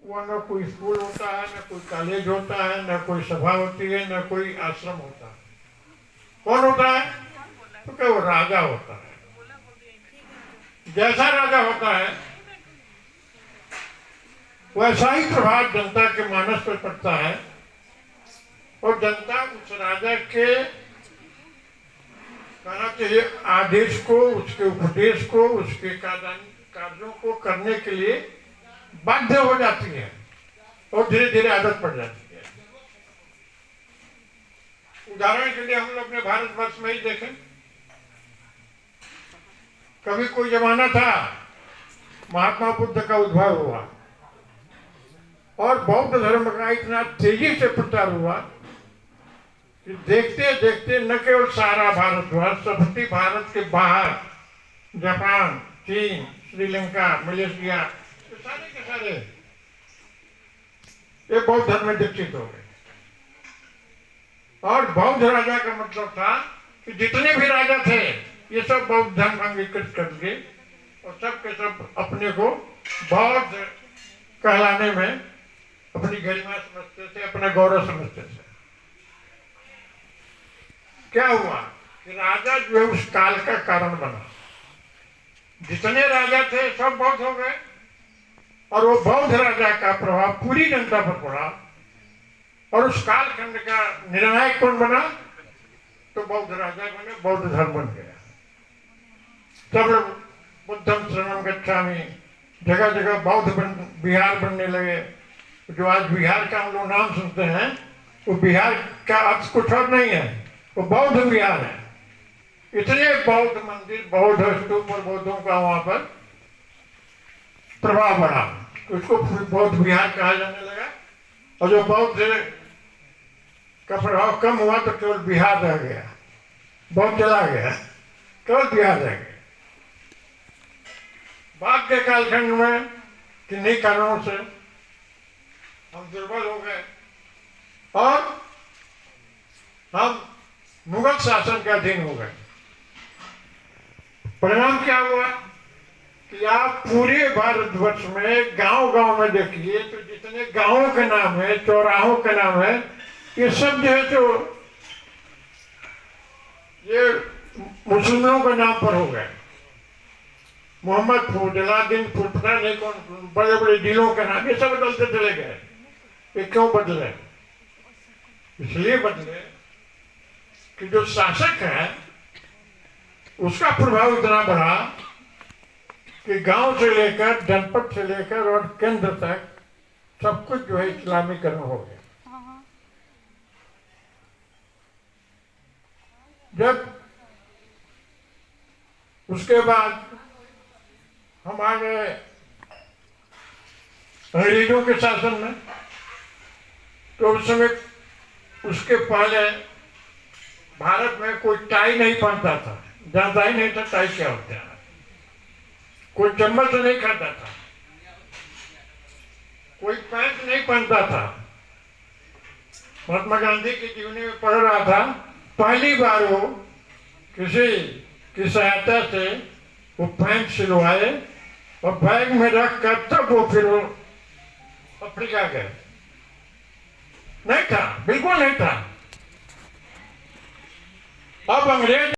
वहाँ न कोई स्कूल होता है, न कोई कॉलेज होता है, न कोई सभा होती है, न कोई आश्रम होता है। कौन होता है? तो क्या वो राजा होता है। जैसा राजा होता है वैसा ही प्रभाव जनता के मानस पर पड़ता है और जनता उस राजा के कहना चाहिए आदेश को, उसके उपदेश को, उसके कार्यों को करने के लिए बाध्य हो जाती है और धीरे धीरे आदत पड़ जाती है। उदाहरण के लिए हम लोग अपने भारतवर्ष में ही देखें, कभी कोई जमाना था महात्मा बुद्ध का उद्भव हुआ और बौद्ध धर्म का इतना तेजी से प्रचार हुआ कि देखते देखते न केवल सारा भारतवर्ष, सभी भारत के बाहर जापान, चीन, श्रीलंका, मलेशिया, सारे के सारे ये बौद्ध धर्म में दीक्षित हो गए। और बौद्ध राजा का मतलब था कि जितने भी राजा थे ये सब बौद्ध धर्म अंगीकृत कर लिए और सब के सब अपने को बौद्ध कहलाने में अपनी गरिमा समझते थे, अपना गौरव समझते थे। क्या हुआ कि राजा जो है उस काल का कारण बना। जितने राजा थे सब बौद्ध हो गए और वो बौद्ध राजा का प्रभाव पूरी जनता पर पड़ा और उस कालखंड का निर्णायक कौन बना? तो बौद्ध राजा बने, बौद्ध धर्म बन गया। सब लोग बुद्धम शरणम गच्छामि, जगह जगह बौद्ध विहार बनने लगे। जो आज बिहार का हम लोग नाम सुनते हैं वो बिहार का अर्थ कुछ और नहीं है, वो बौद्ध विहार है। इतने बौद्ध मंदिर, बौद्ध स्तूप और बौद्धों का वहां पर प्रभाव बढ़ा, उसको बौद्ध विहार कहा जाने लगा। और जो बौद्ध का प्रभाव कम हुआ तो केवल बिहार रह गया, बौद्ध चला गया, केवल बिहार रह गया। बाद के कालखंड में किन्हीं कारणों से हम दुर्बल हो गए और हम मुगल शासन के अधीन हो गए। परिणाम क्या हुआ कि आप पूरे भारतवर्ष में गांव-गांव में देखिए तो जितने गांवों के नाम है, चौराहों के नाम है, ये सब जो है तो ये मुसलमानों के नाम पर हो गए। मोहम्मदपुर, जलालुद्दीनपुर, पता नहीं कौन बड़े बड़े जिलों के नाम, ये सब बदलते चले गए। ये क्यों बदले? इसलिए बदले कि जो शासक है उसका प्रभाव इतना बढ़ा कि गांव से लेकर, जनपद से लेकर और केंद्र तक सब कुछ जो है इस्लामीकरण हो गया। जब उसके बाद हमारे अंग्रेजों के शासन में, तो उस समय उसके पहले भारत में कोई टाई नहीं पहनता था, जानता ही नहीं था टाई क्या होता है। कोई चम्मच नहीं खाता था, कोई पैंट नहीं पहनता था। महात्मा गांधी की जीवनी में पढ़ रहा था, पहली बार वो किसी की सहायता से वो पैंट सिलवाए और बैग में रख कर तब वो फिर वो अफ्रीका गए। नहीं था, बिल्कुल नहीं था। अब अंग्रेज